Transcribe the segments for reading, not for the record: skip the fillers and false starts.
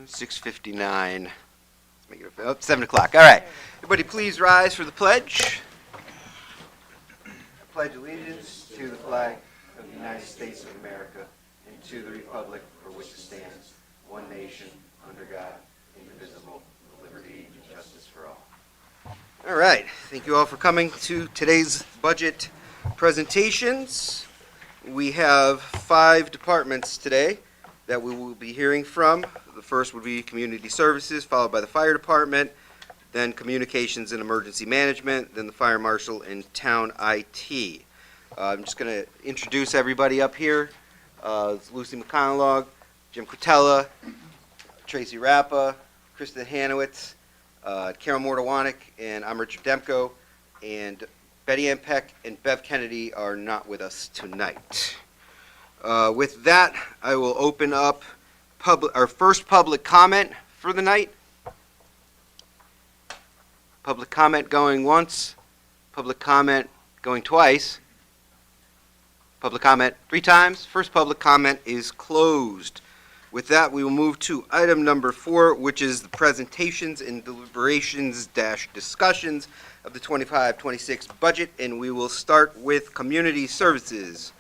6:59. Let's make it 7 o'clock. All right. Everybody please rise for the pledge. I pledge allegiance to the flag of the United States of America and to the republic for which it stands, one nation, under God, indivisible, with liberty and justice for all. All right. Thank you all for coming to today's budget presentations. We have 5 departments today that we will be hearing from. The first would be Community Services, followed by the Fire Department, then Communications and Emergency Management, then the Fire Marshal and Town IT. I'm just going to introduce everybody up here. It's Lucy McConaughey, Jim Quintella, Tracy Rappa, Krista Hanowitz, Carol Mordawanek, and I'm Richard Demko. And Betty Ann Peck and Bev Kennedy are not with us tonight. With that, I will open up our first public comment for the night. Public comment going once. Public comment going twice. Public comment 3 times. First public comment is closed. With that, we will move to item number 4, which is the presentations and deliberations / discussions of the 25-26 budget, and we will start with Community Services.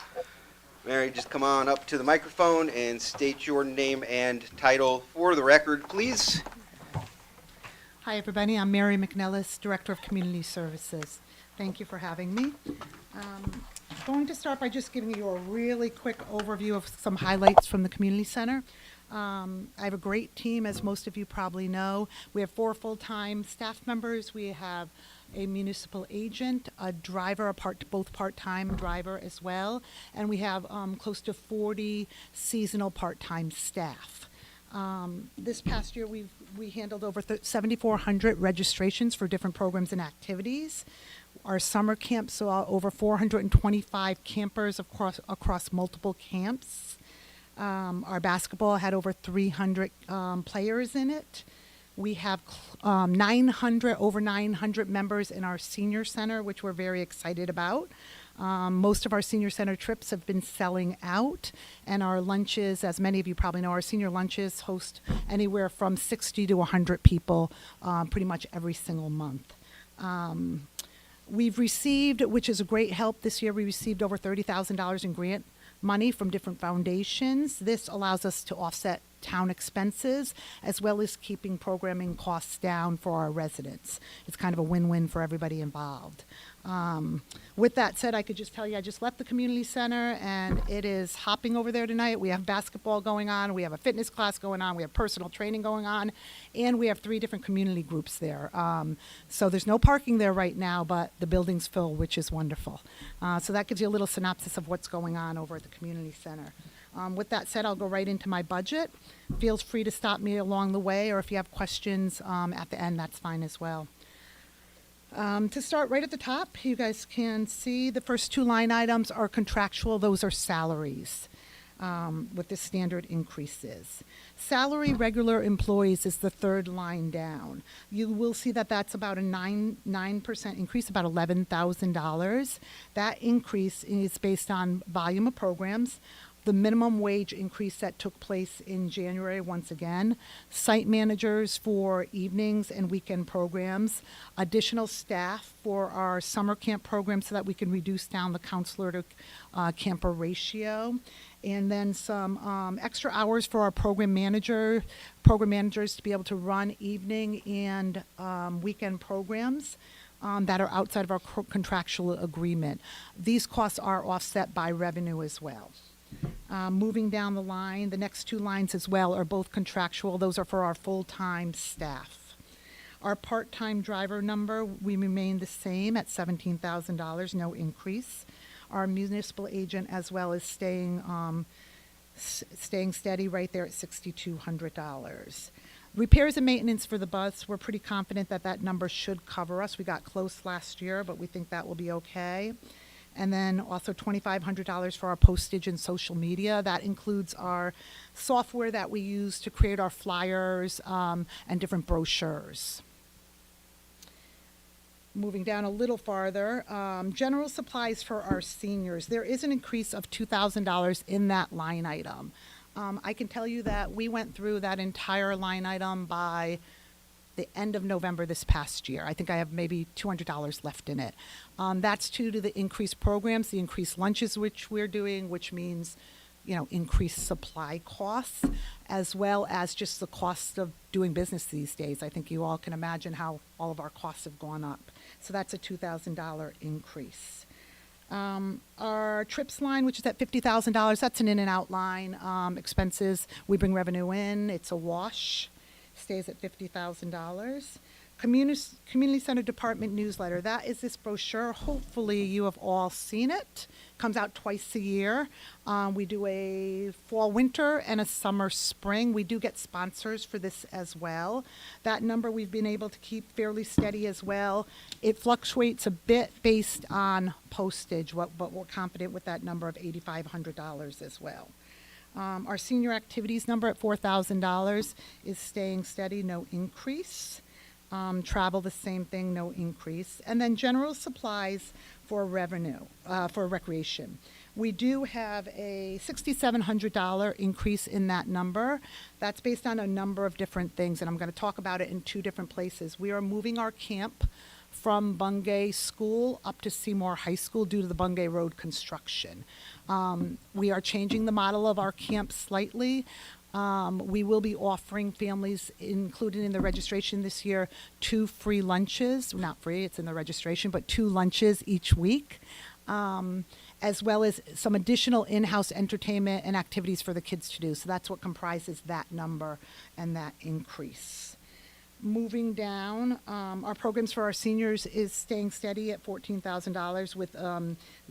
Mary, just come on up to the microphone and state your name and title for the record, please. Hi, everybody. I'm Mary McNellis, Director of Community Services. Thank you for having me. I'm going to start by just giving you a really quick overview of some highlights from the Community Center. I have a great team, as most of you probably know. We have 4 full-time staff members. We have a municipal agent, a driver, both part-time driver as well, and we have close to 40 seasonal part-time staff. This past year, we handled over 7,400 registrations for different programs and activities. Our summer camp saw over 425 campers across multiple camps. Our basketball had over 300 players in it. We have over 900 members in our senior center, which we're very excited about. Most of our senior center trips have been selling out, and our lunches, as many of you probably know, our senior lunches host anywhere from 60 to 100 people pretty much every single month. We've received, which is a great help this year, we received over $30,000 in grant money from different foundations. This allows us to offset town expenses as well as keeping programming costs down for our residents. It's kind of a win-win for everybody involved. With that said, I could just tell you I just left the community center and it is hopping over there tonight. We have basketball going on, we have a fitness class going on, we have personal training going on, and we have 3 different community groups there. So there's no parking there right now, but the building's full, which is wonderful. So that gives you a little synopsis of what's going on over at the community center. With that said, I'll go right into my budget. Feel free to stop me along the way, or if you have questions at the end, that's fine as well. To start right at the top, you guys can see the first 2 line items are contractual. Those are salaries with the standard increases. Salary regular employees is the 3rd line down. You will see that that's about a 9% increase, about $11,000. That increase is based on volume of programs, the minimum wage increase that took place in January once again, site managers for evenings and weekend programs, additional staff for our summer camp program so that we can reduce down the counselor to camper ratio, and then some extra hours for our program managers to be able to run evening and weekend programs that are outside of our contractual agreement. These costs are offset by revenue as well. Moving down the line, the next 2 lines as well are both contractual. Those are for our full-time staff. Our part-time driver number, we remain the same at $17,000, no increase. Our municipal agent as well is staying steady right there at $6,200. Repairs and maintenance for the bus, we're pretty confident that that number should cover us. We got close last year, but we think that will be okay. And then also $2,500 for our postage and social media. That includes our software that we use to create our flyers and different brochures. Moving down a little farther, general supplies for our seniors. There is an increase of $2,000 in that line item. I can tell you that we went through that entire line item by the end of November this past year. I think I have maybe $200 left in it. That's due to the increased programs, the increased lunches which we're doing, which means, increased supply costs, as well as just the cost of doing business these days. I think you all can imagine how all of our costs have gone up. So that's a $2,000 increase. Our trips line, which is at $50,000, that's an in and out line. Expenses, we bring revenue in, it's a wash, stays at $50,000. Community Center Department newsletter, that is this brochure. Hopefully you have all seen it. Comes out twice a year. We do a fall, winter, and a summer, spring. We do get sponsors for this as well. That number we've been able to keep fairly steady as well. It fluctuates a bit based on postage, but we're confident with that number of $8,500 as well. Our senior activities number at $4,000 is staying steady, no increase. Travel, the same thing, no increase. And then general supplies for revenue, for recreation. We do have a $6,700 increase in that number. That's based on a number of different things, and I'm going to talk about it in two different places. We are moving our camp from Bungay School up to Seymour High School due to the Bungay Road construction. We are changing the model of our camp slightly. We will be offering families, included in the registration this year, 2 free lunches. Not free, it's in the registration, but 2 lunches each week, as well as some additional in-house entertainment and activities for the kids to do. So that's what comprises that number and that increase. Moving down, our programs for our seniors is staying steady at $14,000 with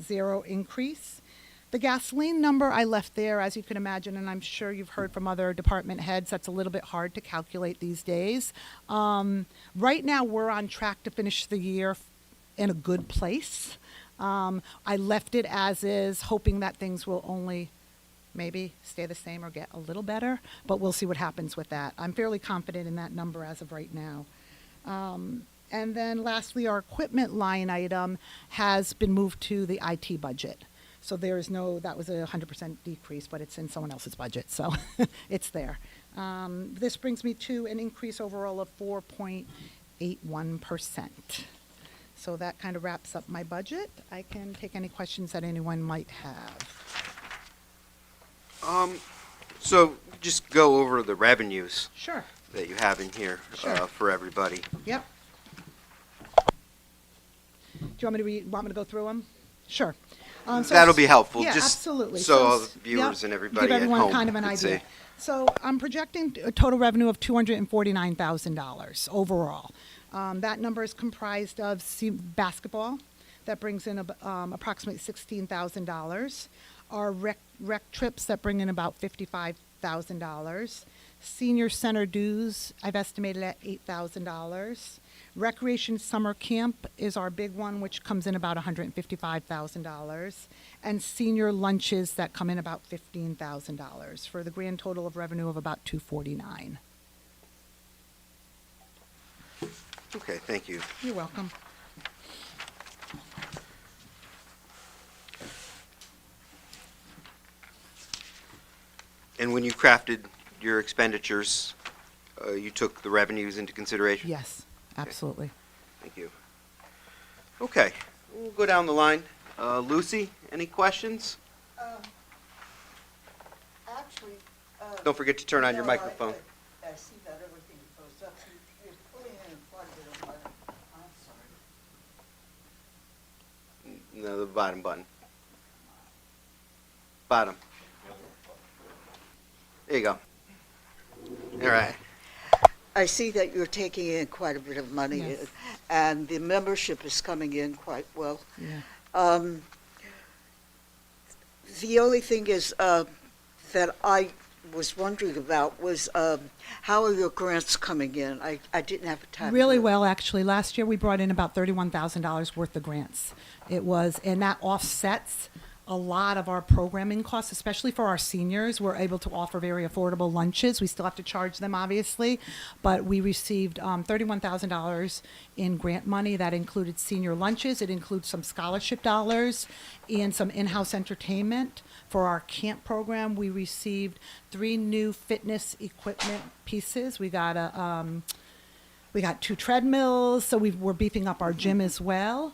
0 increase. The gasoline number I left there, as you can imagine, and I'm sure you've heard from other department heads, that's a little bit hard to calculate these days. Right now, we're on track to finish the year in a good place. I left it as is, hoping that things will only maybe stay the same or get a little better, but we'll see what happens with that. I'm fairly confident in that number as of right now. And then lastly, our equipment line item has been moved to the IT budget. So there is that was a 100% decrease, but it's in someone else's budget, so it's there. This brings me to an increase overall of 4.81%. So that kind of wraps up my budget. I can take any questions that anyone might have. So just go over the revenues Sure. that you have in here Sure. for everybody. Yep. Do you want me to go through them? Sure. So That'll be helpful. Yeah, just absolutely. So all the viewers yep, and everybody give at everyone home kind of an could idea. see. So I'm projecting a total revenue of $249,000 overall. That number is comprised of basketball. That brings in approximately $16,000. Our rec trips that bring in about $55,000. Senior center dues, I've estimated at $8,000. Recreation summer camp is our big one, which comes in about $155,000. And senior lunches that come in about $15,000 for the grand total of revenue of about $249,000. Okay, thank you. You're welcome. And when you crafted your expenditures, you took the revenues into consideration? Yes, absolutely. Thank you. Okay, we'll go down the line. Lucy, any questions? Actually. Don't forget to turn on your no, microphone. I see that everything goes up. You're pulling in quite a bit of money. I'm sorry. No, the bottom button. Bottom. There you go. All right. I see that you're taking in quite a bit of money, Yes. and the membership is coming in quite well. Yeah. The only thing is that I was wondering about was how are your grants coming in? I didn't have time. Really to- well, actually. Last year, we brought in about $31,000 worth of grants. It was, and that offsets a lot of our programming costs, especially for our seniors. We're able to offer very affordable lunches. We still have to charge them, obviously, but we received $31,000 in grant money. That included senior lunches. It includes some scholarship dollars and some in-house entertainment. For our camp program, we received 3 new fitness equipment pieces. We got 2 treadmills, so we're beefing up our gym as well.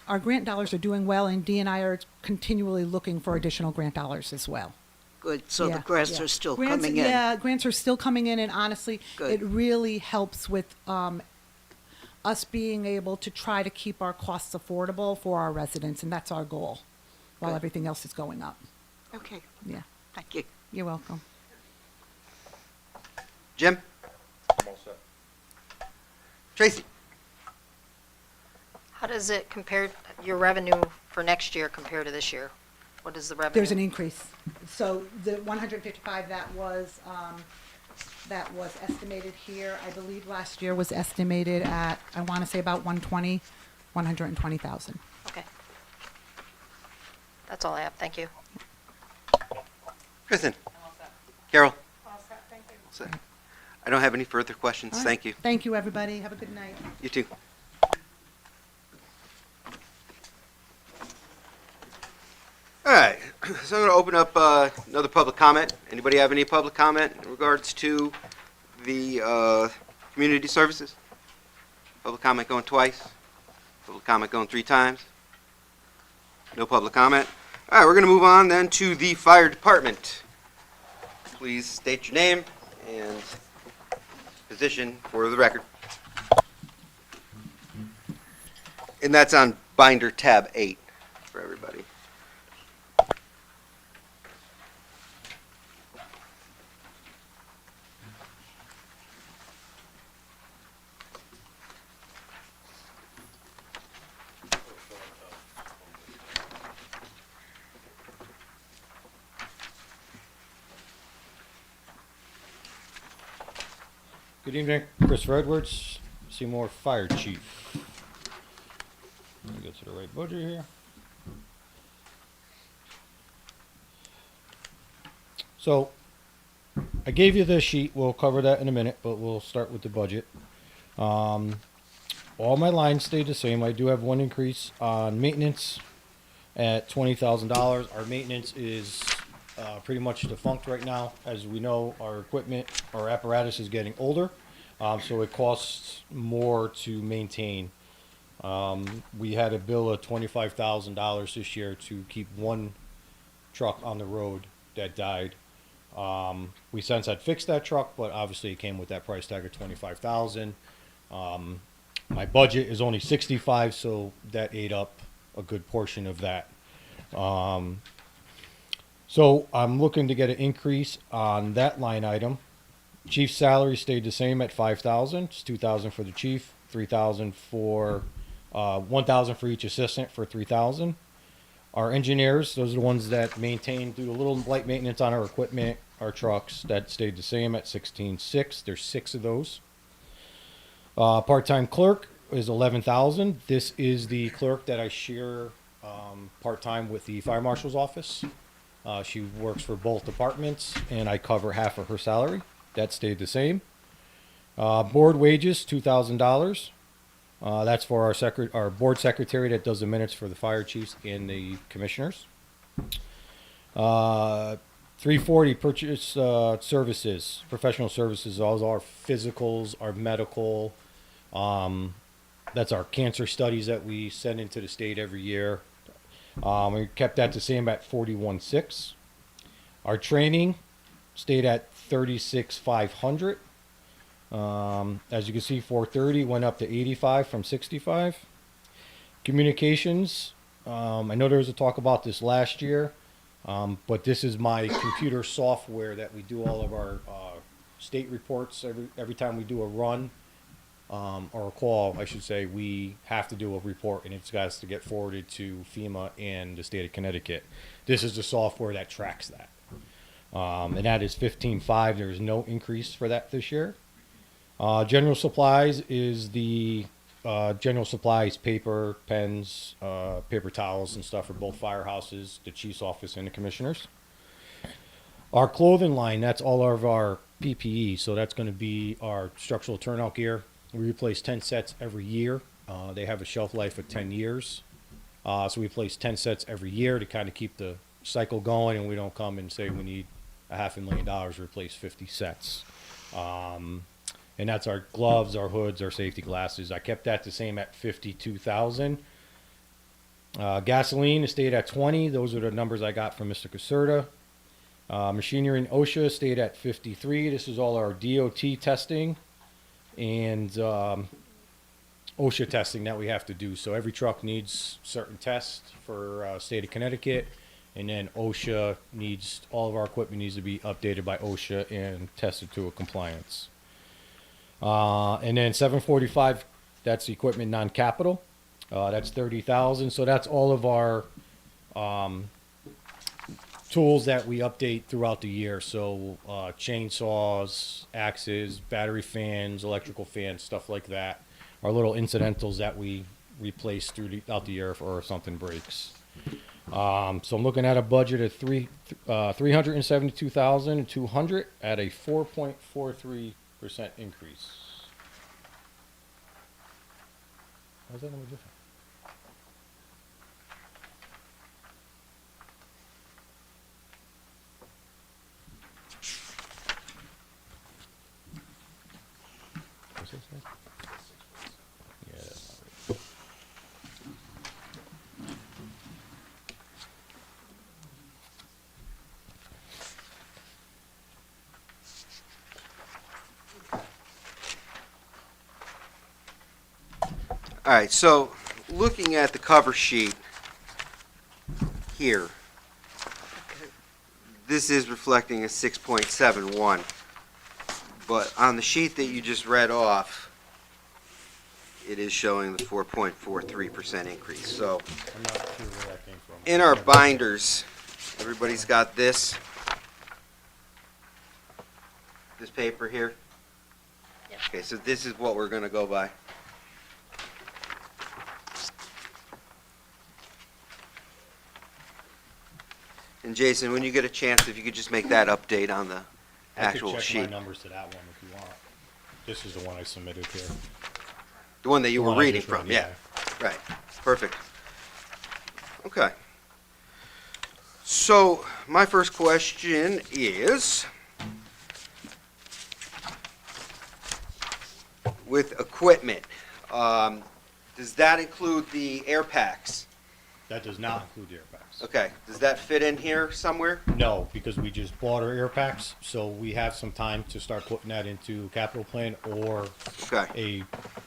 Our grant dollars are doing well, and Dee and I are continually looking for additional grant dollars as well. Good, so the Yeah, grants yeah. are still Grants- coming in. Yeah, grants are still coming in, and honestly, Good. it really helps with us being able to try to keep our costs affordable for our residents, and that's our goal, while Good. everything else is going up. Okay, Yeah, thank you. you're welcome. Jim? I'm all set. Tracy? How does it compare, your revenue for next year compared to this year? What is the revenue? There's an increase. So the 155 that was estimated here, I believe last year was estimated at, I want to say about 120,000. Okay. That's all I have. Thank you. Kristen? Carol? All set. I don't have any further questions. All right. Thank you. Thank you, everybody. Have a good night. You too. All right, so I'm going to open up another public comment. Anybody have any public comment in regards to the community services? Public comment going twice? Public comment going 3 times? No public comment? All right, we're going to move on then to the fire department. Please state your name and position for the record. And that's on binder tab 8 for everybody. Good evening, Christopher Edwards, Seymour Fire Chief. Let me get to the right budget here. So, I gave you the sheet. We'll cover that in a minute, but we'll start with the budget. All my lines stayed the same. I do have one increase on maintenance at $20,000. Our maintenance is pretty much defunct right now. As we know, our equipment, our apparatus is getting older, so it costs more to maintain. We had a bill of $25,000 this year to keep one truck on the road that died. We since had fixed that truck, but obviously it came with that price tag of $25,000. My budget is only 65, so that ate up a good portion of that. So I'm looking to get an increase on that line item. Chief's salary stayed the same at $5,000. It's $2,000 for the chief, $3,000 for $1,000 for each assistant for $3,000. Our engineers, those are the ones that maintain, do a little light maintenance on our equipment, our trucks. That stayed the same at $16,600. There's 6 of those. Part-time clerk is $11,000. This is the clerk that I share part-time with the fire marshal's office. She works for both departments, and I cover half of her salary. That stayed the same. Board wages, $2,000. That's for our board secretary that does the minutes for the fire chiefs and the commissioners. $340 purchase services, professional services. Those are physicals, our medical. That's our cancer studies that we send into the state every year. We kept that the same at $41,600. Our training stayed at $36,500. As you can see, $430 went up to $85 from $65. Communications. I know there was a talk about this last year, but this is my computer software that we do all of our state reports every time we do a run. Or a call, I should say, we have to do a report, and it's got to get forwarded to FEMA and the state of Connecticut. This is the software that tracks that. And that is $15,500. There is no increase for that this year. General supplies is the general supplies, paper, pens, paper towels and stuff for both firehouses, the chief's office and the commissioners. Our clothing line, that's all of our PPE, so that's going to be our structural turnout gear. We replace 10 sets every year. They have a shelf life of 10 years. So we replace 10 sets every year to kind of keep the cycle going, and we don't come and say we need $500,000 to replace 50 sets. And that's our gloves, our hoods, our safety glasses. I kept that the same at 52,000. Gasoline stayed at 20. Those are the numbers I got from Mr. Caserta. Machinery and OSHA stayed at 53. This is all our DOT testing and OSHA testing that we have to do. So every truck needs certain tests for state of Connecticut, and then OSHA needs, all of our equipment needs to be updated by OSHA and tested to a compliance. And then 745, that's equipment non-capital. That's 30,000. So that's all of our tools that we update throughout the year. So chainsaws, axes, battery fans, electrical fans, stuff like that. Our little incidentals that we replace throughout the year or if something breaks. So I'm looking at a budget of 372,200 at a 4.43% increase. How's that no different? What's this say? Yeah, that's not right. All right, so looking at the cover sheet here, this is reflecting a 6.71, but on the sheet that you just read off, it is showing the 4.43% increase. So I'm not sure where that came from. in our binders, everybody's got this paper here. Yep. Okay, so this is what we're going to go by. And Jason, when you get a chance, if you could just make that update on the actual I could check sheet. my numbers to that one if you want. This is the one I submitted here. The one that you The were one I reading just read, from, yeah. Right, perfect. Okay. So, my first question is, with equipment, does that include the air packs? That does not include the air packs. Okay, does that fit in here somewhere? No, because we just bought our air packs, so we have some time to start putting that into capital plan or Okay, a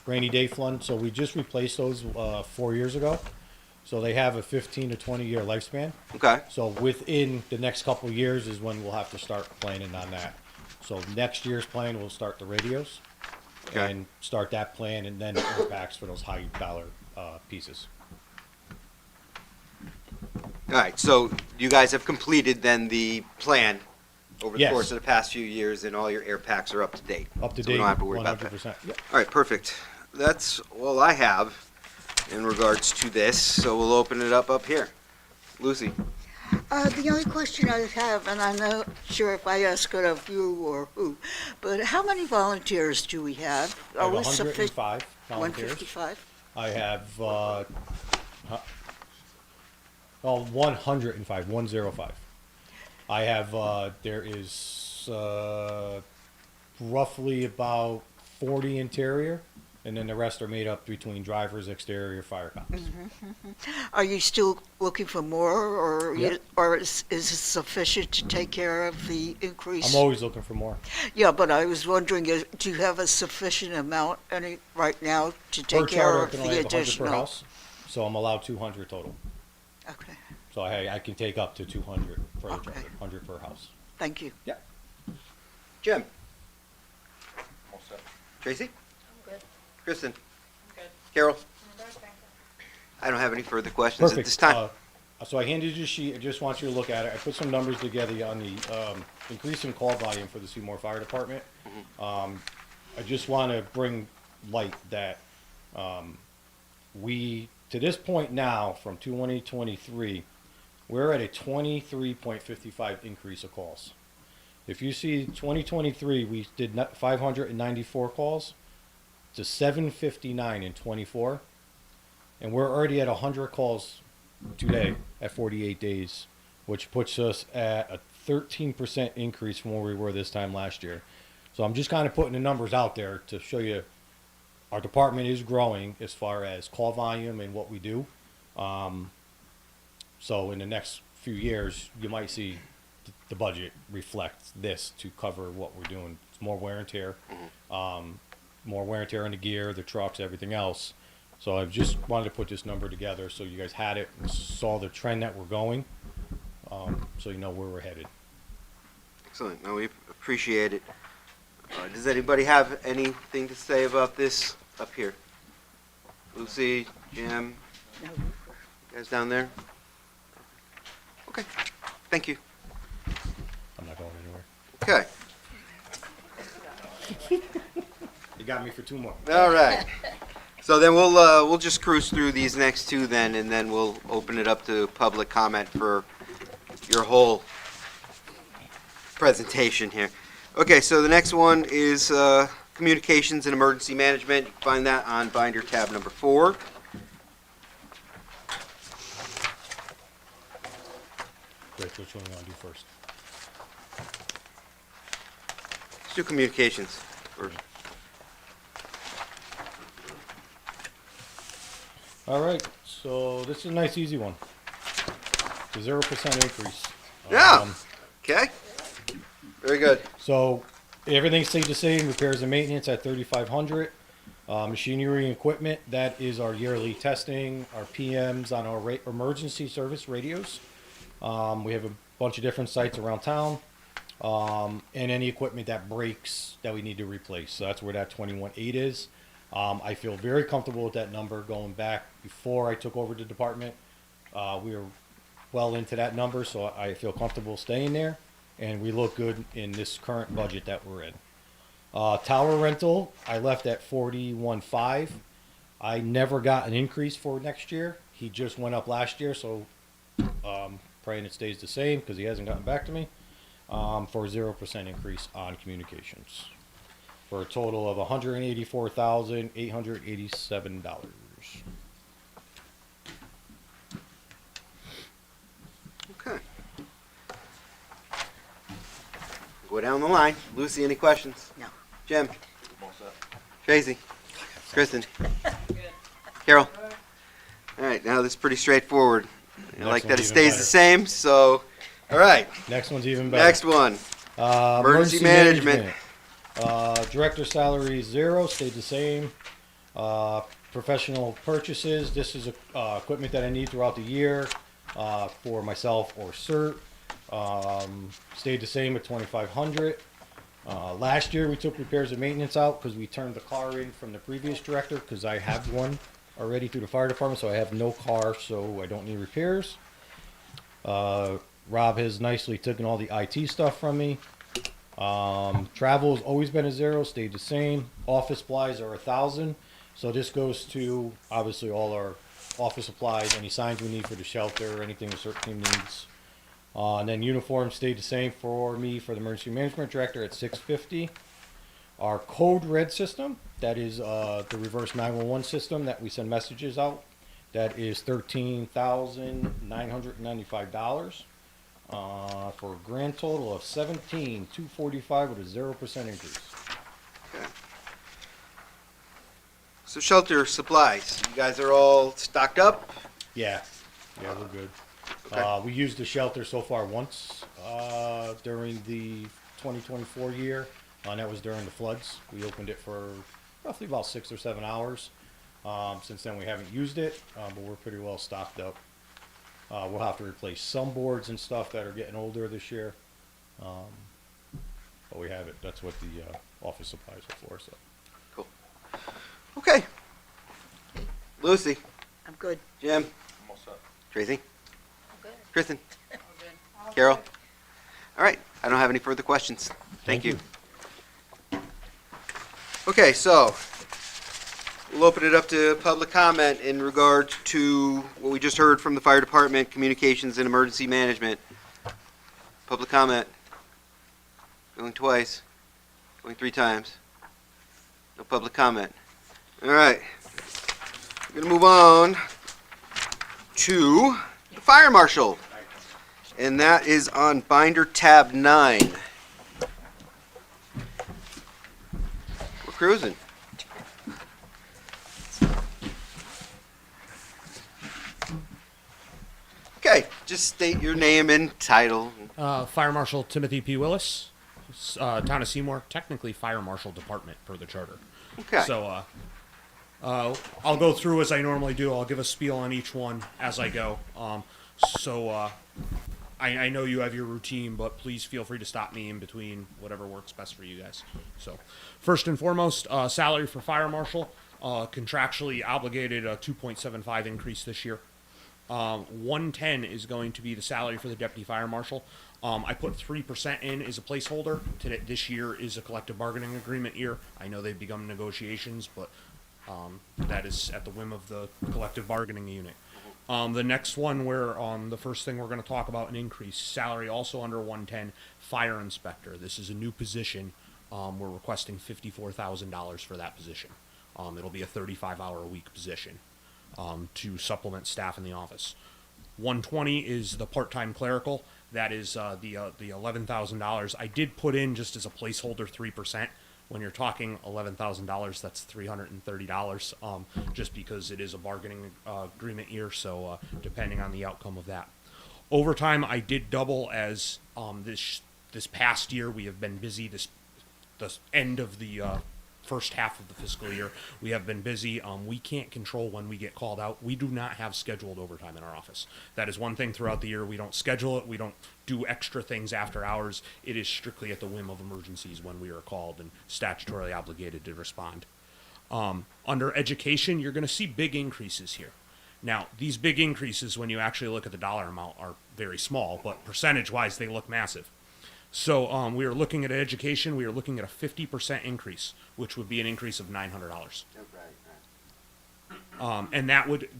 rainy day fund. So we just replaced those 4 years ago. So they have a 15 to 20 year lifespan. okay, So within the next couple of years is when we'll have to start planning on that. So next year's plan, we'll start the radios Okay. and start that plan, and then the air packs for those high dollar pieces. all right, so you guys have completed then the plan over the Yes. course of the past few years, and all your air packs are up to date? Up to So we date, don't have to worry about that. 100%. Yep. All right, perfect. That's all I have in regards to this, so we'll open it up here. Lucy? The only question I have, and I'm not sure if I ask it of you or who, but how many volunteers do we have? I have Are we sufficient? 105 volunteers. 155? I have 105, 105. I have there is roughly about 40 interior, and then the rest are made up between drivers, exterior, fire cops. Are you still looking for more, or Yep. is it sufficient to take care of the increase? I'm always looking for more. Yeah, but I was wondering, do you have a sufficient amount right now to Per take care charter, I of can the only have 100 per additional? house, so I'm allowed 200 total. Okay, So I can take up to 200 per Okay. charter, 100 per house. thank you. Jim? Tracy? I'm good. Kristen? I'm good. Carol? I'm good, thank you. I don't have any further questions at Perfect. this time. So I handed you a sheet. I just want you to look at it. I put some numbers together on the increase in call volume for the Seymour Fire Department. I just want to bring light that We, to this point now, from 2023, we're at a 23.55 increase of calls. If you see 2023, we did 594 calls to 759 in 24, and we're already at 100 calls today at 48 days, which puts us at a 13% increase from where we were this time last year. So I'm just kind of putting the numbers out there to show you our department is growing as far as call volume and what we do. So in the next few years, you might see the budget reflect this to cover what we're doing. It's more wear and tear, more wear and tear on the gear, the trucks, everything else. So I've just wanted to put this number together so you guys had it and saw the trend that we're going, so you know where we're headed. Excellent. No, we appreciate it. Does anybody have anything to say about this up here? Lucy, Jim, No. you guys down there? Okay. Thank you. I'm not going anywhere. Okay. You got me for 2 more. All right. So then we'll just cruise through these next two then, and then we'll open it up to public comment for your whole presentation here. Okay, so the next one is communications and emergency management. You can find that on binder tab number 4. Rich, which one you want to do first? Let's do communications first. All right, so this is a nice, easy one. It's a 0% increase. Yeah. Okay. Very good. So everything stayed the same. Repairs and maintenance at 3,500. Machinery and equipment, that is our yearly testing, our PMs on our emergency service radios. We have a bunch of different sites around town, and any equipment that breaks that we need to replace. So that's where that 21.8 is. I feel very comfortable with that number going back before I took over the department. We were well into that number, so I feel comfortable staying there, and we look good in this current budget that we're in. Tower rental, I left at 41.5. I never got an increase for next year. He just went up last year, so praying it stays the same because he hasn't gotten back to me, for a 0% increase on communications, for a total of $184,887. Okay. Go down the line. Lucy, any questions? No. Jim? Tracy? Kristen? Carol? All right, now this is pretty straightforward. I Next like that it one's even stays better. the same, so, all right. Next one's even better. Next one. Emergency management. Director salary 0, stayed the same. Professional purchases, this is equipment that I need throughout the year for myself or CERT. Stayed the same at 2,500. Last year we took repairs and maintenance out because we turned the car in from the previous director because I have one already through the fire department, so I have no car, so I don't need repairs. Rob has nicely taken all the IT stuff from me. Travel has always been a 0, stayed the same. Office supplies are 1,000, so this goes to obviously all our office supplies, any signs we need for the shelter, anything the CERT team needs. And then uniforms stayed the same for me for the emergency management director at 650. Our code red system, that is the reverse 911 system that we send messages out, that is $13,995 for a grand total of $17,245 with a 0% increase. Okay. So shelter supplies, you guys are all stocked up? Yeah, we're good. Okay. We used the shelter so far once during the 2024 year, and that was during the floods. We opened it for roughly about 6 or 7 hours. Since then, we haven't used it, but we're pretty well stocked up. We'll have to replace some boards and stuff that are getting older this year, but we have it. That's what the office supplies are for. So. Cool. Okay. Lucy, I'm good. Jim, Tracy, Good. Kristen, Carol. All right, I don't have any further questions. Thank you. Okay, so We'll open it up to public comment in regard to what we just heard from the fire department, communications and emergency management. Public comment. Going twice. Going 3 times. No public comment. All right. We're going to move on to the fire marshal. And that is on binder tab 9. We're cruising. Okay, just state your name and title. Fire Marshal Timothy P. Willis, Town of Seymour, technically Fire Marshal Department per the charter. Okay. So I'll go through as I normally do. I'll give a spiel on each one as I go. I know you have your routine, but please feel free to stop me in between, whatever works best for you guys. So first and foremost, salary for Fire Marshal, contractually obligated a 2.75 increase this year. 110 is going to be the salary for the Deputy Fire Marshal. I put 3% in as a placeholder. This year is a collective bargaining agreement year. I know they've begun negotiations, but that is at the whim of the collective bargaining unit. The next one, the first thing we're going to talk about, an increase. Salary also under 110, fire inspector. This is a new position. We're requesting $54,000 for that position. It'll be a 35-hour-a-week position to supplement staff in the office. 120 is the part-time clerical. That is the $11,000. I did put in just as a placeholder 3%. When you're talking $11,000, that's $330, just because it is a bargaining agreement year, so depending on the outcome of that. Overtime, I did double as this past year. We have been busy. The end of the first half of the fiscal year, we have been busy. We can't control when we get called out. We do not have scheduled overtime in our office. That is one thing throughout the year. We don't schedule it. We don't do extra things after hours. It is strictly at the whim of emergencies when we are called and statutorily obligated to respond. Under education, you're going to see big increases here. Now, these big increases, when you actually look at the dollar amount, are very small, but percentage-wise, they look massive. So we are looking at education. We are looking at a 50% increase, which would be an increase of $900. And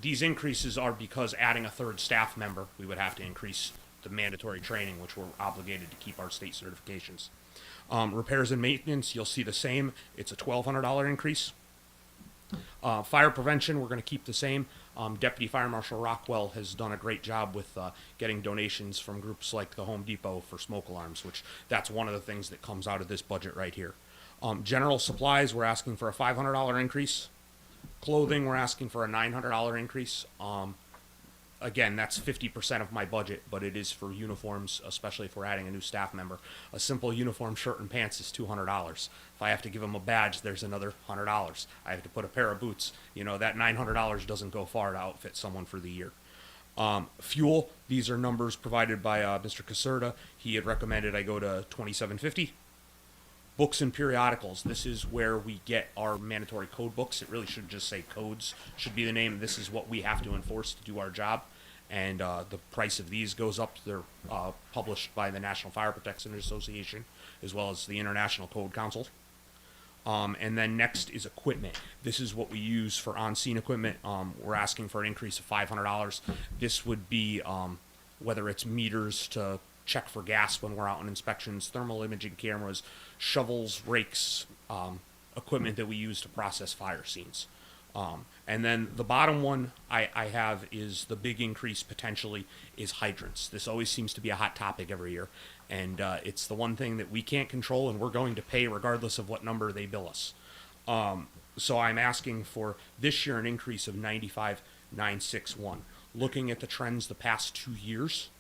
these increases are because adding a third staff member, we would have to increase the mandatory training, which we're obligated to keep our state certifications. Repairs and maintenance, you'll see the same. It's a $1,200 increase. Fire prevention, we're going to keep the same. Deputy Fire Marshal Rockwell has done a great job with getting donations from groups like the Home Depot for smoke alarms, which that's one of the things that comes out of this budget right here. General supplies, we're asking for a $500 increase. Clothing, we're asking for a $900 increase. Again, that's 50% of my budget, but it is for uniforms, especially if we're adding a new staff member. A simple uniform shirt and pants is $200. If I have to give them a badge, there's another $100. I have to put a pair of boots. That $900 doesn't go far to outfit someone for the year. Fuel, these are numbers provided by Mr. Caserta. He had recommended I go to $27.50. Books and periodicals, this is where we get our mandatory code books. It really should just say codes should be the name. This is what we have to enforce to do our job. And the price of these goes up. They're published by the National Fire Protection Association, as well as the International Code Council. And then next is equipment. This is what we use for on-scene equipment. We're asking for an increase of $500. This would be whether it's meters to check for gas when we're out on inspections, thermal imaging cameras, shovels, rakes, equipment that we use to process fire scenes. And then the bottom one I have is the big increase potentially is hydrants. This always seems to be a hot topic every year, and it's the one thing that we can't control, and we're going to pay regardless of what number they bill us. So I'm asking for this year an increase of $95,961. Looking at the trends the past 2 years,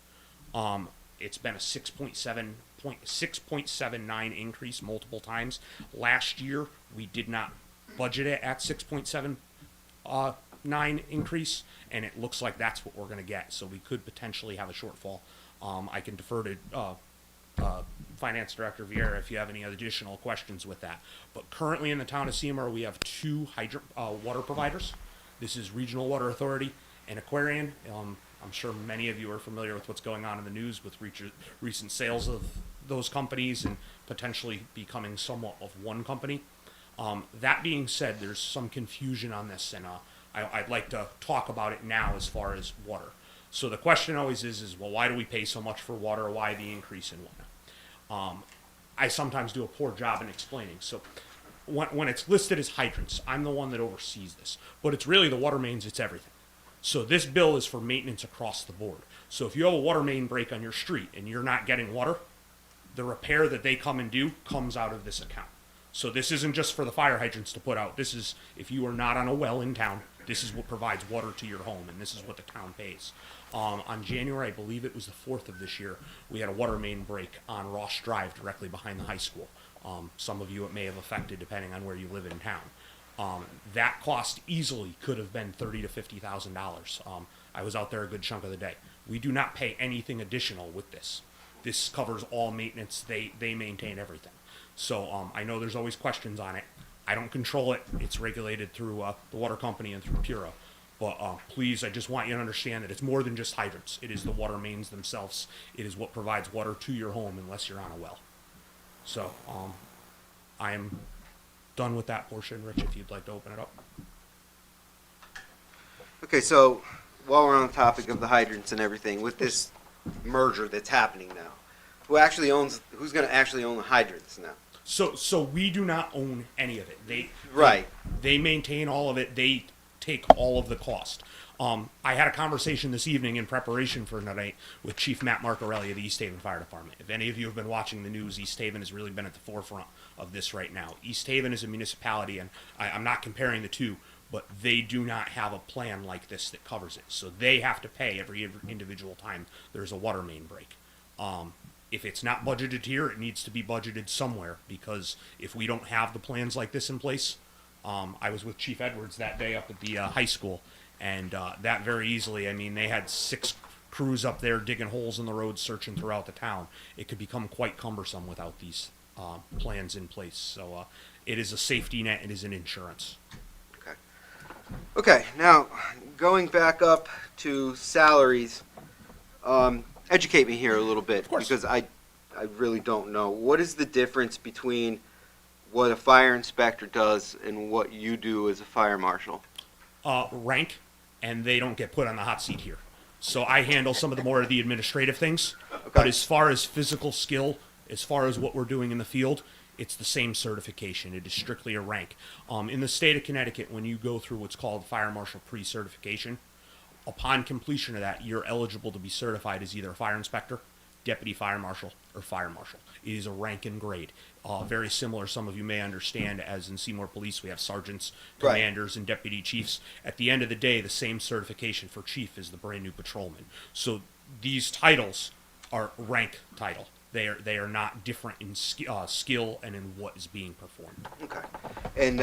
it's been a 6.79 increase multiple times. Last year, we did not budget it at 6.79 increase, and it looks like that's what we're going to get. So we could potentially have a shortfall. I can defer to Finance Director Vieira if you have any additional questions with that. But currently in the town of Seymour, we have 2 hydrant water providers. This is Regional Water Authority and Aquarian. I'm sure many of you are familiar with what's going on in the news with recent sales of those companies and potentially becoming somewhat of one company. That being said, there's some confusion on this, and I'd like to talk about it now as far as water. So the question always is, well, why do we pay so much for water? Why the increase in water? I sometimes do a poor job in explaining. So when it's listed as hydrants, I'm the one that oversees this. But it's really the water mains, it's everything. So this bill is for maintenance across the board. So if you have a water main break on your street and you're not getting water, the repair that they come and do comes out of this account. So this isn't just for the fire hydrants to put out. This is, if you are not on a well in town, this is what provides water to your home, and this is what the town pays. On January, I believe it was the 4th of this year, we had a water main break on Ross Drive directly behind the high school. Some of you it may have affected depending on where you live in town. That cost easily could have been $30,000 to $50,000. I was out there a good chunk of the day. We do not pay anything additional with this. This covers all maintenance. They maintain everything. So I know there's always questions on it. I don't control it. It's regulated through the water company and through Pura. But please, I just want you to understand that it's more than just hydrants. It is the water mains themselves. It is what provides water to your home unless you're on a well. So I am done with that portion. Rich, if you'd like to open it up. Okay, so while we're on the topic of the hydrants and everything, with this merger that's happening now, who's going to actually own the hydrants now? So we do not own any of it. Right. They maintain all of it. They take all of the cost. I had a conversation this evening in preparation for tonight with Chief Matt Marcarelli of the East Haven Fire Department. If any of you have been watching the news, East Haven has really been at the forefront of this right now. East Haven is a municipality, and I'm not comparing the two, but they do not have a plan like this that covers it. So they have to pay every individual time there's a water main break. If it's not budgeted here, it needs to be budgeted somewhere, because if we don't have the plans like this in place, I was with Chief Edwards that day up at the high school, and that very easily, I mean, they had 6 crews up there digging holes in the road, searching throughout the town. It could become quite cumbersome without these plans in place. So it is a safety net. It is an insurance. Okay, now going back up to salaries, educate me here a little bit, because I really don't know. What is the difference between what a fire inspector does and what you do as a fire marshal? Rank, and they don't get put on the hot seat here. So I handle some of the more of the administrative things. Okay. But as far as physical skill, as far as what we're doing in the field, it's the same certification. It is strictly a rank. In the state of Connecticut, when you go through what's called fire marshal pre-certification, upon completion of that, you're eligible to be certified as either a fire inspector, deputy fire marshal, or fire marshal. It is a rank and grade. Very similar, some of you may understand, as in Seymour Police, we have sergeants, Right. commanders, and deputy chiefs. At the end of the day, the same certification for chief is the brand new patrolman. So these titles are rank title. They are not different in skill and in what is being performed. Okay. And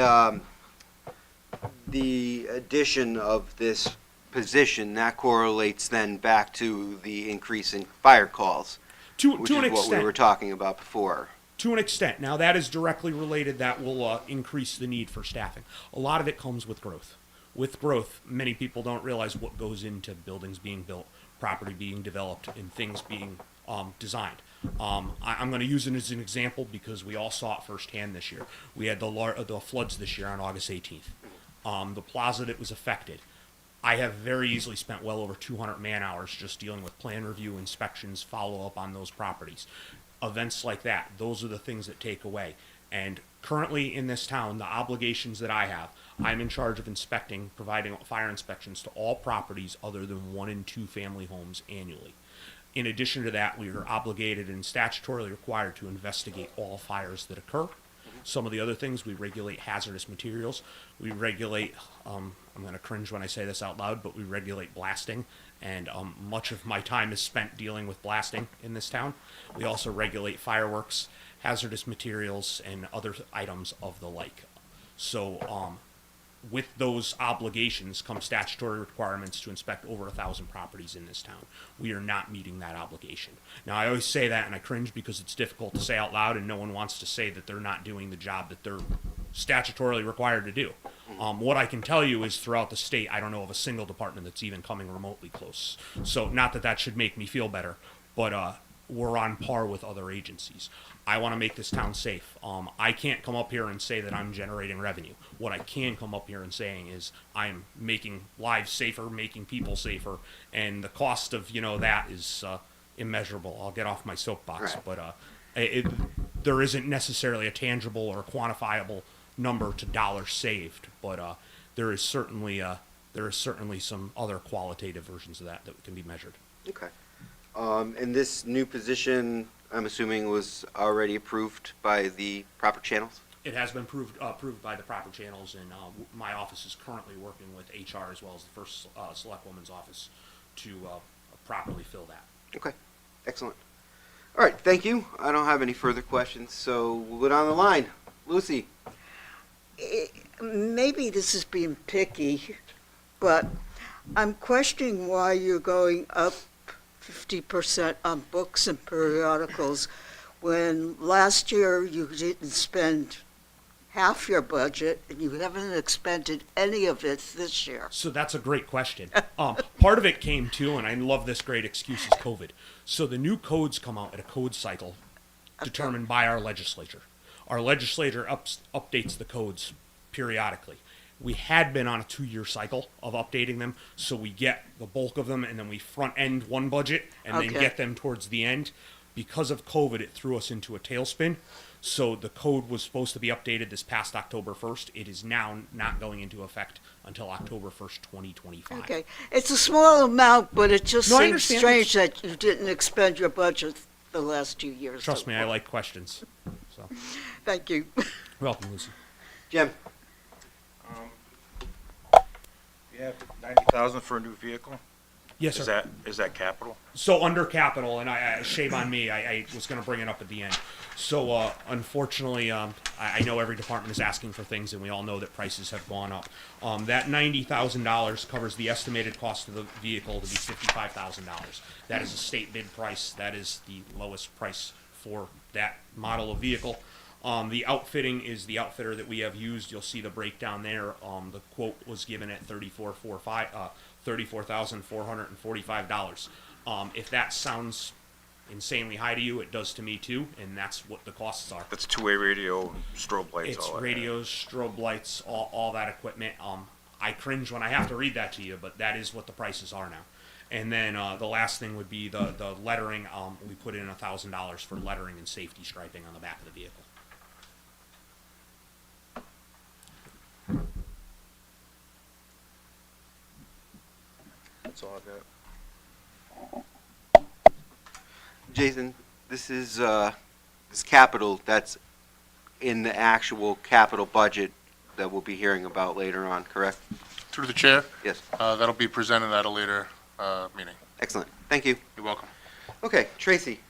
the addition of this position, that correlates then back to the increase in fire calls, which To an is what we extent. were talking about before. To an extent. Now, that is directly related. That will increase the need for staffing. A lot of it comes with growth. With growth, many people don't realize what goes into buildings being built, property being developed, and things being designed. I'm going to use it as an example because we all saw it firsthand this year. We had the floods this year on August 18th. The plaza that was affected. I have very easily spent well over 200 man hours just dealing with plan review, inspections, follow up on those properties. Events like that, those are the things that take away. And currently in this town, the obligations that I have, I'm in charge of inspecting, providing fire inspections to all properties other than 1 and 2 family homes annually. In addition to that, we are obligated and statutorily required to investigate all fires that occur. Some of the other things, we regulate hazardous materials. We regulate, I'm going to cringe when I say this out loud, but we regulate blasting. And much of my time is spent dealing with blasting in this town. We also regulate fireworks, hazardous materials, and other items of the like. So with those obligations come statutory requirements to inspect over 1,000 properties in this town. We are not meeting that obligation. Now, I always say that and I cringe because it's difficult to say out loud and no one wants to say that they're not doing the job that they're statutorily required to do. What I can tell you is throughout the state, I don't know of a single department that's even coming remotely close. So not that that should make me feel better, but we're on par with other agencies. I want to make this town safe. I can't come up here and say that I'm generating revenue. What I can come up here and saying is I'm making lives safer, making people safer, and the cost of that is immeasurable. I'll get off my soapbox, Right. but there isn't necessarily a tangible or quantifiable number to dollars saved, but there is certainly some other qualitative versions of that can be measured. Okay. And this new position, I'm assuming, was already approved by the proper channels? It has been approved by the proper channels, and my office is currently working with HR as well as the first select woman's office to properly fill that. Okay, excellent. All right, thank you. I don't have any further questions, so we'll go down the line. Lucy? Maybe this is being picky, but I'm questioning why you're going up 50% on books and periodicals when last year you didn't spend half your budget and you haven't expended any of it this year. So that's a great question. Part of it came too, and I love this great excuse, is COVID. So the new codes come out at a code cycle determined by our legislature. Our legislature updates the codes periodically. We had been on a 2-year cycle of updating them, so we get the bulk of them, and then we front end one budget and then Okay. get them towards the end. Because of COVID, it threw us into a tailspin. So the code was supposed to be updated this past October 1st. It is now not going into effect until October 1st, 2025. Okay, it's a small amount, but it just No, I seems understand. strange that you didn't expend your budget the last 2 years. Trust me, I like questions. So, Thank you. welcome, Lucy. Jim? You have 90,000 for a new vehicle? Yes, Is sir. that capital? So under capital, and shame on me, I was going to bring it up at the end. So unfortunately, I know every department is asking for things, and we all know that prices have gone up. That $90,000 covers the estimated cost of the vehicle to be $55,000. That is a state bid price. That is the lowest price for that model of vehicle. The outfitting is the outfitter that we have used. You'll see the breakdown there. The quote was given at $34,445. If that sounds insanely high to you, it does to me too, and that's what the costs are. That's two-way radio, strobe lights, It's all that. radios, strobe lights, all that equipment. I cringe when I have to read that to you, but that is what the prices are now. And then the last thing would be the lettering. We put in $1,000 for lettering and safety striping on the back of the vehicle. That's all I've got. Jason, this is this capital that's in the actual capital budget that we'll be hearing about later on, correct? Through the chair, Yes. that'll be presented at a later meeting. Excellent. Thank you. You're welcome. Okay, Tracy.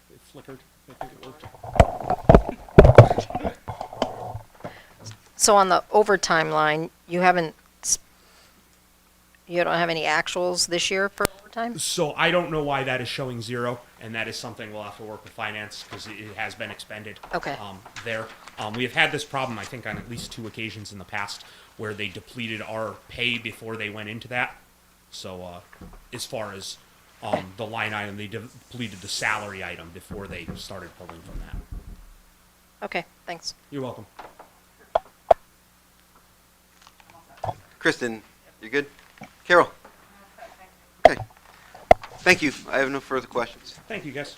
It flickered. I think it worked. So on the overtime line, you don't have any actuals this year for overtime? So I don't know why that is showing 0, and that is something we'll have to work with finance because it has been expended. Okay. There, we have had this problem, I think, on at least 2 occasions in the past where they depleted our pay before they went into that. So as far as the line item, they depleted the salary item before they started pulling from that. Okay, thanks. You're welcome. Kristen, you good? Carol? Okay. Thank you. I have no further questions. Thank you, guys.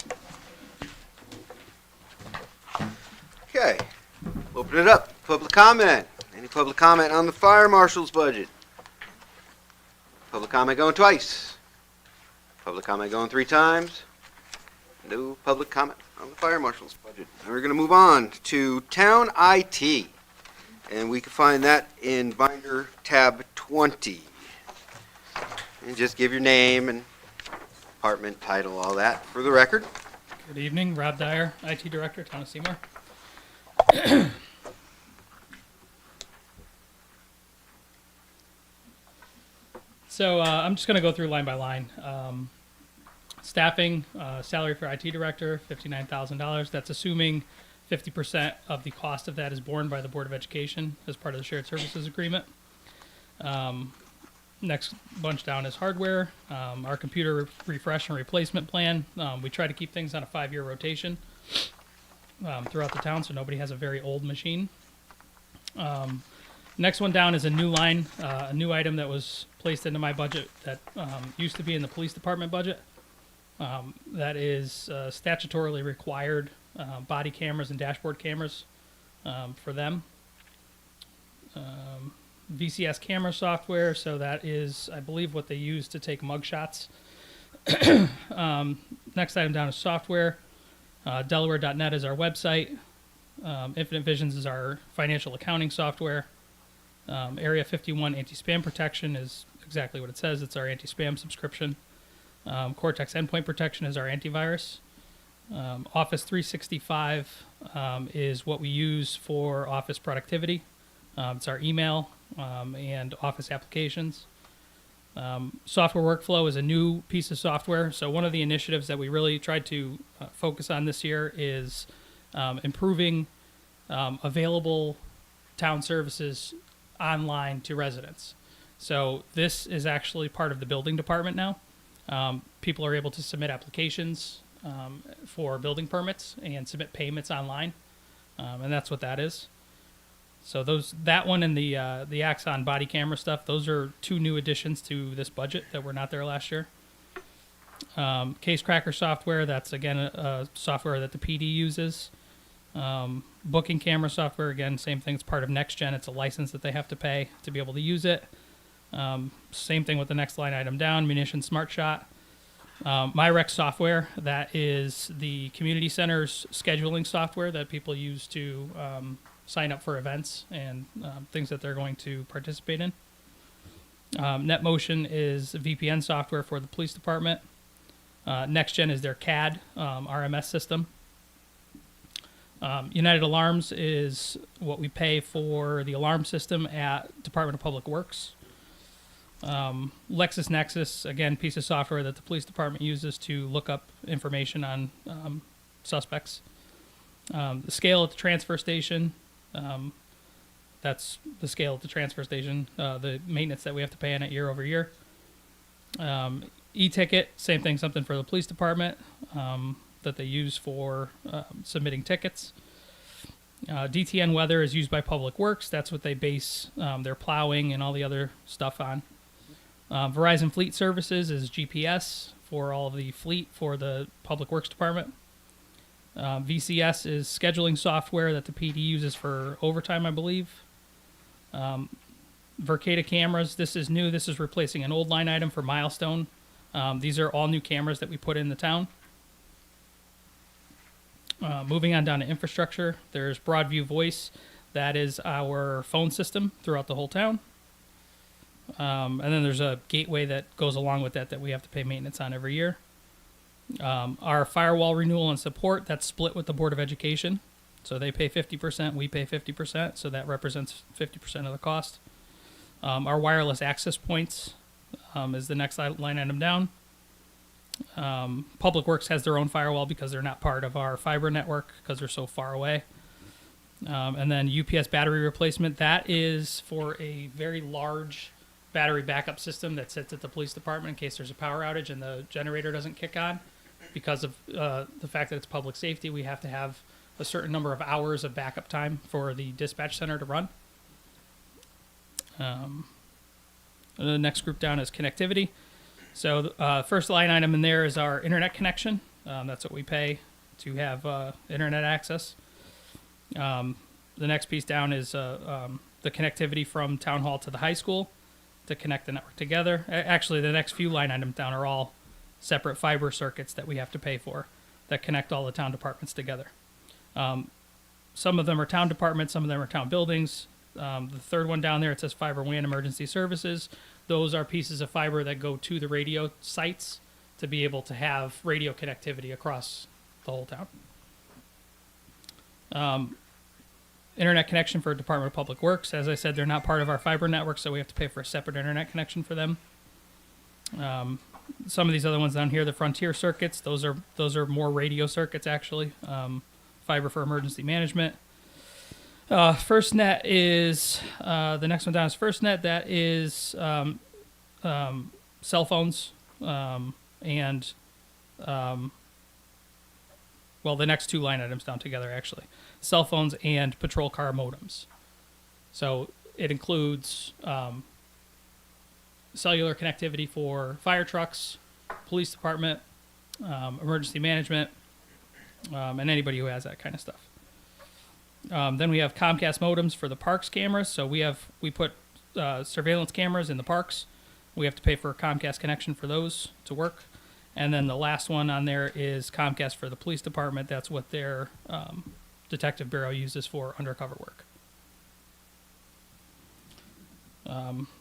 Okay. Open it up. Public comment. Any public comment on the fire marshal's budget? Public comment going twice. Public comment going 3 times. No public comment on the fire marshal's budget. And we're going to move on to town IT. And we can find that in binder tab 20. And just give your name and department title, all that for the record. Good evening, Rob Dyer, IT Director, Town of Seymour. So I'm just going to go through line by line. Staffing, salary for IT Director, $59,000. That's assuming 50% of the cost of that is borne by the Board of Education as part of the shared services agreement. Next bunch down is hardware. Our computer refresh and replacement plan. We try to keep things on a 5-year rotation throughout the town, so nobody has a very old machine. Next one down is a new line, a new item that was placed into my budget that used to be in the police department budget. That is statutorily required body cameras and dashboard cameras for them. VCS camera software, so that is, I believe, what they use to take mug shots. Next item down is software. Delaware.net is our website. Infinite Visions is our financial accounting software. Area 51 anti-spam protection is exactly what it says. It's our anti-spam subscription. Cortex endpoint protection is our antivirus. Office 365 is what we use for office productivity. It's our email and office applications. Software workflow is a new piece of software. So one of the initiatives that we really tried to focus on this year is improving available town services online to residents. So this is actually part of the building department now. People are able to submit applications for building permits and submit payments online, and that's what that is. So that one and the Axon body camera stuff, those are two new additions to this budget that were not there last year. Case Cracker software, that's again a software that the PD uses. Booking camera software, again, same thing. It's part of NextGen. It's a license that they have to pay to be able to use it. Same thing with the next line item down, Munition Smart Shot. MyRec software, that is the community center's scheduling software that people use to sign up for events and things that they're going to participate in. NetMotion is VPN software for the police department. NextGen is their CAD RMS system. United Alarms is what we pay for the alarm system at Department of Public Works. LexisNexis, again, piece of software that the police department uses to look up information on suspects. The scale at the transfer station, that's the scale at the transfer station, the maintenance that we have to pay on it year over year. E-ticket, same thing, something for the police department that they use for submitting tickets. DTN weather is used by Public Works. That's what they base their plowing and all the other stuff on. Verizon Fleet Services is GPS for all of the fleet for the Public Works Department. VCS is scheduling software that the PD uses for overtime, I believe. Vercata cameras, this is new. This is replacing an old line item for Milestone. These are all new cameras that we put in the town. Moving on down to infrastructure, there's Broadview Voice. That is our phone system throughout the whole town. And then there's a gateway that goes along with that we have to pay maintenance on every year. Our firewall renewal and support, that's split with the Board of Education. So they pay 50%, we pay 50%, so that represents 50% of the cost. Our wireless access points is the next line item down. Public Works has their own firewall because they're not part of our fiber network because they're so far away. And then UPS battery replacement, that is for a very large battery backup system that sits at the police department in case there's a power outage and the generator doesn't kick on. Because of the fact that it's public safety, we have to have a certain number of hours of backup time for the dispatch center to run. The next group down is connectivity. So the first line item in there is our internet connection. That's what we pay to have internet access. The next piece down is the connectivity from Town Hall to the high school to connect the network together. Actually, the next few line items down are all separate fiber circuits that we have to pay for that connect all the town departments together. Some of them are town departments, some of them are town buildings. The third one down there, it says Fiber WAN Emergency Services. Those are pieces of fiber that go to the radio sites to be able to have radio connectivity across the whole town. Internet connection for Department of Public Works. As I said, they're not part of our fiber network, so we have to pay for a separate internet connection for them. Some of these other ones down here, the Frontier circuits, those are more radio circuits actually. fiber for emergency management. FirstNet is the next one down is FirstNet. That is cell phones and well, the next two line items down together actually, cell phones and patrol car modems. So it includes cellular connectivity for fire trucks, police department, emergency management, and anybody who has that kind of stuff. Then we have Comcast modems for the parks cameras. So we put surveillance cameras in the parks. We have to pay for a Comcast connection for those to work. And then the last one on there is Comcast for the police department. That's what their detective bureau uses for undercover work.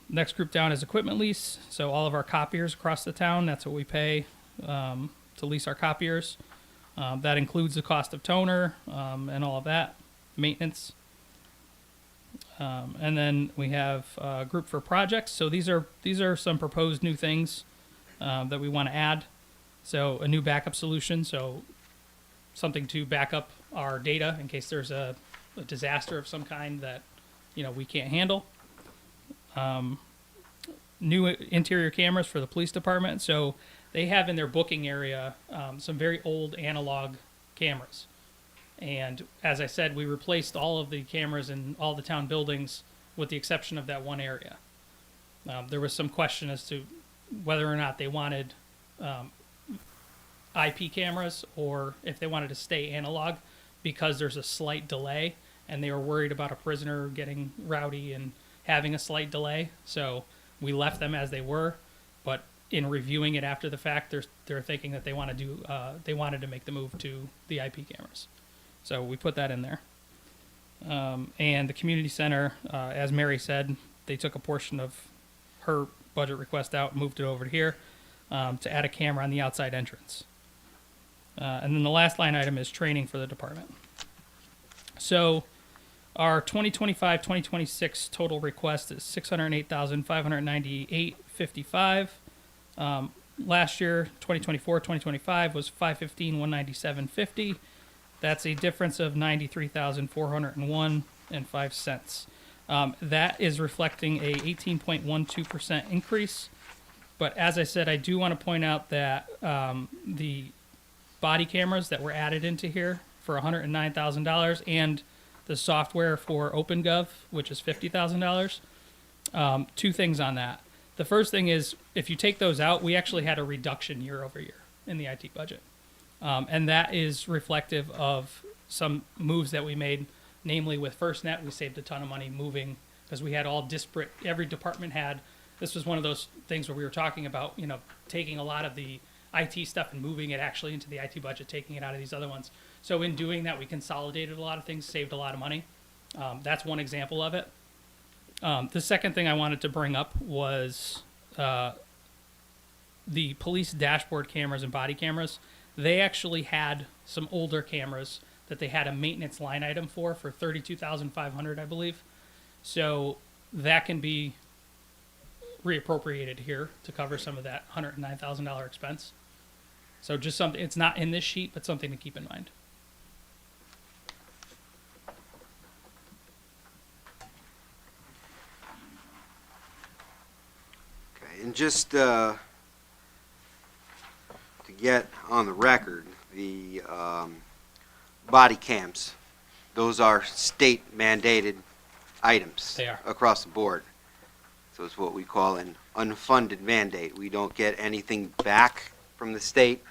Next group down is equipment lease. So all of our copiers across the town, that's what we pay to lease our copiers. That includes the cost of toner and all of that, maintenance. And then we have a group for projects. So these are some proposed new things that we want to add. So a new backup solution, so something to back up our data in case there's a disaster of some kind that we can't handle. New interior cameras for the police department. So they have in their booking area some very old analog cameras. And as I said, we replaced all of the cameras in all the town buildings with the exception of that one area. There was some question as to whether or not they wanted IP cameras or if they wanted to stay analog because there's a slight delay and they were worried about a prisoner getting rowdy and having a slight delay. So we left them as they were, but in reviewing it after the fact, they're thinking that they want to they wanted to make the move to the IP cameras. So we put that in there. And the community center, as Mary said, they took a portion of her budget request out and moved it over to here to add a camera on the outside entrance. And then the last line item is training for the department. So our 2025-2026 total request is $608,598.55. Last year, 2024-2025 was $515,197.50. That's a difference of $93,401.05. That is reflecting a 18.12% increase. But as I said, I do want to point out that the body cameras that were added into here for $109,000 and the software for OpenGov, which is $50,000. Two things on that. The first thing is, if you take those out, we actually had a reduction year over year in the IT budget. And that is reflective of some moves that we made, namely with FirstNet, we saved a ton of money moving because we had all disparate, every department had, this was one of those things where we were talking about, taking a lot of the IT stuff and moving it actually into the IT budget, taking it out of these other ones. So in doing that, we consolidated a lot of things, saved a lot of money. That's one example of it. The second thing I wanted to bring up was the police dashboard cameras and body cameras. They actually had some older cameras that they had a maintenance line item for $32,500, I believe. So that can be reappropriated here to cover some of that $109,000 expense. So just something, it's not in this sheet, but something to keep in mind. Okay, and just to get on the record, the body cams, those are state mandated items. They are. Across the board. So it's what we call an unfunded mandate. We don't get anything back from the state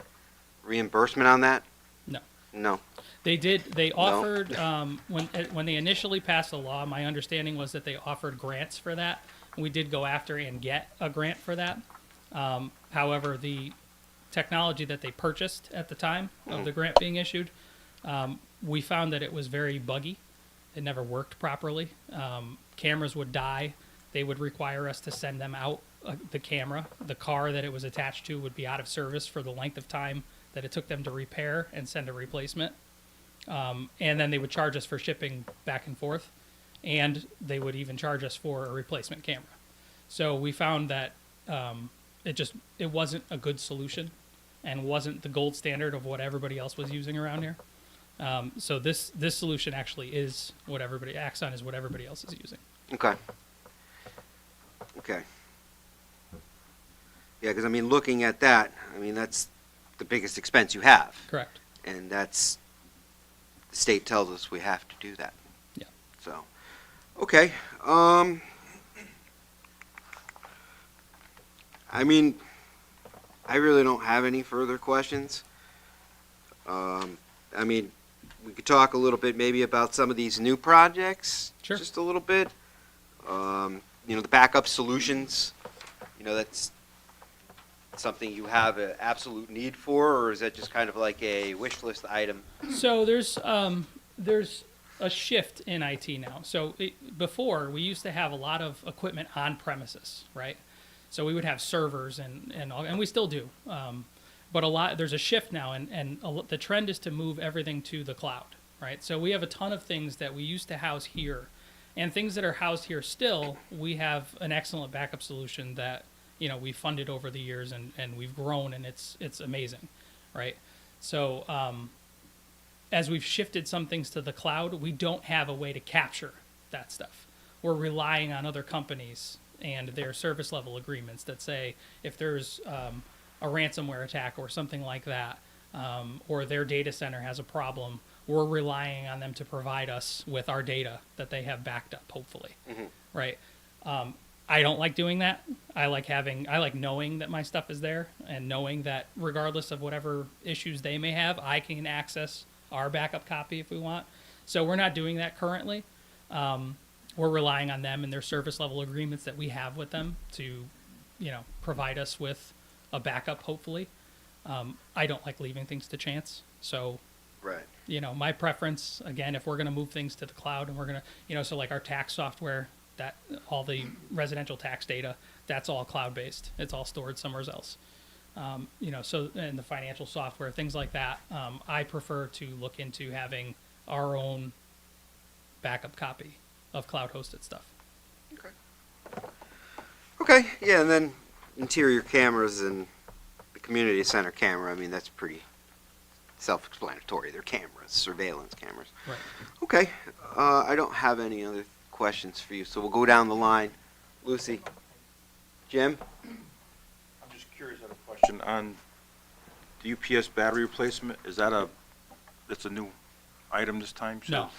reimbursement on that? No. No. They did. They offered when they initially passed the law. My understanding was that they offered grants for that. We did go after and get a grant for that. However, the technology that they purchased at the time of the grant being issued, we found that it was very buggy. It never worked properly. Cameras would die. They would require us to send them out the camera. The car that it was attached to would be out of service for the length of time that it took them to repair and send a replacement. And then they would charge us for shipping back and forth. And they would even charge us for a replacement camera. So we found that it wasn't a good solution and wasn't the gold standard of what everybody else was using around here. So this solution actually is what everybody, Axon is what everybody else is using. Okay. Okay. Yeah, because I mean, looking at that, I mean, that's the biggest expense you have. Correct. And that's, the state tells us we have to do that. Yeah. So, okay. I mean, I really don't have any further questions. I mean, we could talk a little bit maybe about some of these new projects. Sure. Just a little bit. You know, the backup solutions, you know, that's something you have an absolute need for, or is that just kind of like a wish list item? So there's a shift in IT now. So before we used to have a lot of equipment on premises, right? So we would have servers and we still do. But there's a shift now, and the trend is to move everything to the cloud, right? So we have a ton of things that we used to house here, and things that are housed here still. We have an excellent backup solution that we funded over the years, and we've grown, and it's amazing, right? So as we've shifted some things to the cloud, we don't have a way to capture that stuff. We're relying on other companies and their service level agreements that say if there's a ransomware attack or something like that, or their data center has a problem, we're relying on them to provide us with our data that they have backed up, hopefully, right? I don't like doing that. I like knowing that my stuff is there, and knowing that regardless of whatever issues they may have, I can access our backup copy if we want. So we're not doing that currently. We're relying on them and their service level agreements that we have with them to, provide us with a backup, hopefully. I don't like leaving things to chance. So, Right. My preference, again, if we're going to move things to the cloud and we're going to, so like our tax software, that all the residential tax data, that's all cloud-based. It's all stored somewhere else. So, and the financial software, things like that, I prefer to look into having our own backup copy of cloud-hosted stuff. Okay, yeah, and then interior cameras and the community center camera, I mean, that's pretty self-explanatory. They're cameras, surveillance cameras. Right. Okay, I don't have any other questions for you, so we'll go down the line. Lucy? Jim? I'm just curious, I have a question on the UPS battery replacement. Is that it's a new item this time? No,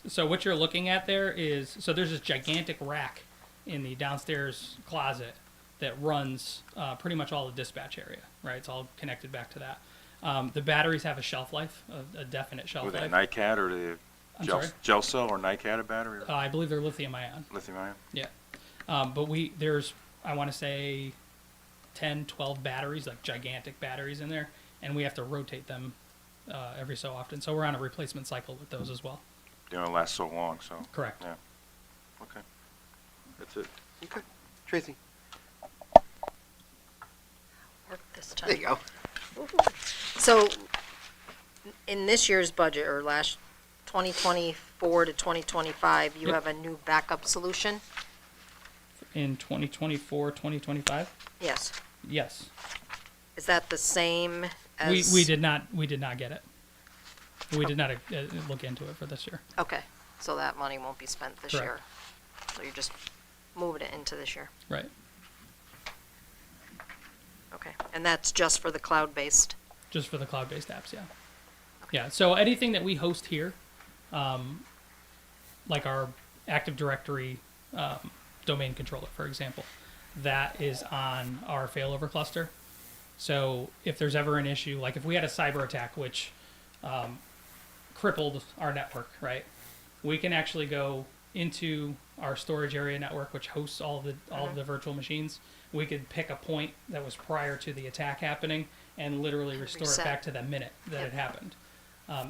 so what you're looking at there is, so there's this gigantic rack in the downstairs closet that runs pretty much all the dispatch area, right? It's all connected back to that. The batteries have a shelf life, a definite shelf With a life. NiCad or the I'm sorry? gel cell or NiCad battery? Or I believe they're lithium ion. lithium ion? Yeah. But there's, I want to say, 10, 12 batteries, like gigantic batteries in there, and we have to rotate them every so often. So we're on a replacement cycle with those as well. They don't last so long, so. Correct. Yeah. Okay. That's it. Okay. Tracy? Work this time. There you go. So, in this year's budget, or last 2024 to 2025, you Yep. have a new backup solution? In 2024, 2025? Yes. Yes. Is that the same as? We did not get it. We did not look into it for this year. Okay, so that money won't be spent this Correct. year. So you're just moving it into this year. Right. Okay, and that's just for the cloud-based? Just for the cloud-based apps, yeah. Yeah, so anything that we host here, like our Active Directory domain controller, for example, that is on our failover cluster. So if there's ever an issue, like if we had a cyber attack which crippled our network, right? We can actually go into our storage area network, which hosts all of the virtual machines. We could pick a point that was prior to the attack happening and literally restore Reset. it back to the minute that Yep. it happened.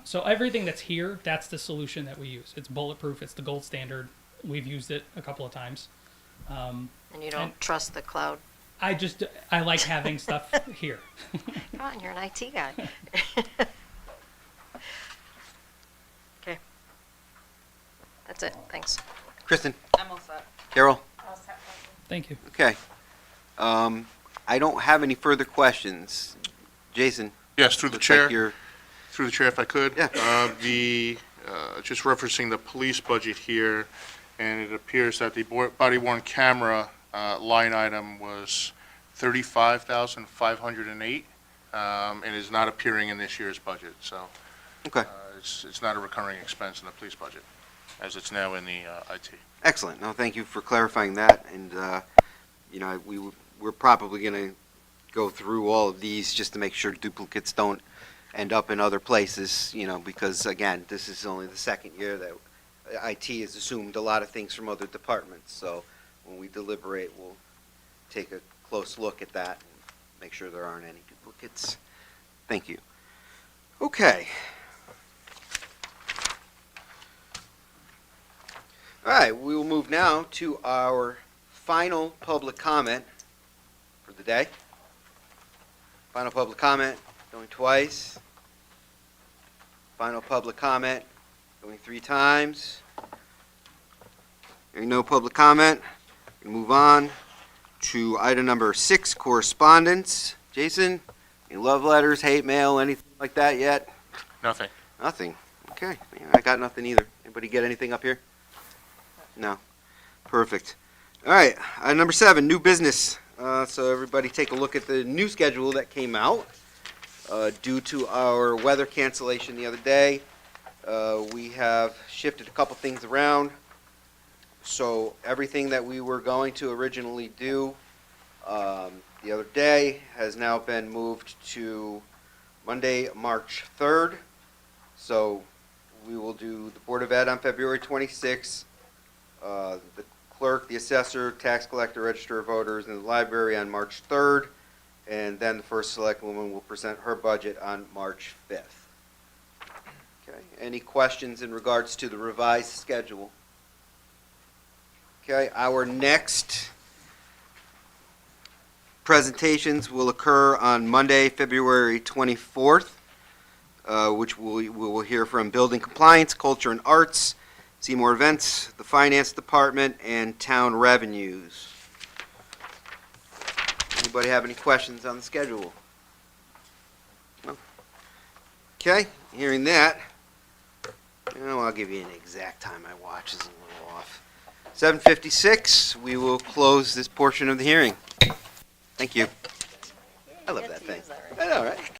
So everything that's here, that's the solution that we use. It's bulletproof. It's the gold standard. We've used it a couple of times. And you don't And- trust the cloud? I like having stuff here. Come on, you're an IT guy. Okay. That's it, thanks. Kristen? I'm all set. Carol? All set. Thank you. Okay. I don't have any further questions. Jason? Yes, through the looks like chair. you're Through the chair, if I could. Yeah. Just referencing the police budget here, and it appears that the body worn camera line item was 35,508, and is not appearing in this year's budget. So Okay, it's not a recurring expense in the police budget, as it's now in the IT. excellent. No, thank you for clarifying that. And, we're probably going to go through all of these just to make sure duplicates don't end up in other places, because again, this is only the second year that IT has assumed a lot of things from other departments. So when we deliberate, we'll take a close look at that and make sure there aren't any duplicates. Thank you. Okay. All right, we will move now to our final public comment for the day. Final public comment, going twice. Final public comment, going 3 times. Hearing no public comment, we move on to item number 6, correspondence. Jason, any love letters, hate mail, anything like that yet? Nothing. Nothing. Okay, yeah, I got nothing either. Anybody get anything up here? No. Perfect. All right, item number 7, new business. So everybody take a look at the new schedule that came out. Due to our weather cancellation the other day, we have shifted a couple things around. So everything that we were going to originally do the other day has now been moved to Monday, March 3rd. So we will do the Board of Ed on February 26th, the clerk, the assessor, tax collector, register of voters, and the library on March 3rd. And then the first select woman will present her budget on March 5th. Okay, any questions in regards to the revised schedule? Okay, our next presentations will occur on Monday, February 24th, which we will hear from Building Compliance, Culture and Arts, Seymour Events, the Finance Department, and Town Revenues. Anybody have any questions on the schedule? No? Okay, hearing that, I'll give you an exact time. My watch is a little off. 7:56, we will close this portion of the hearing. Thank you. I love that thing. I know, right?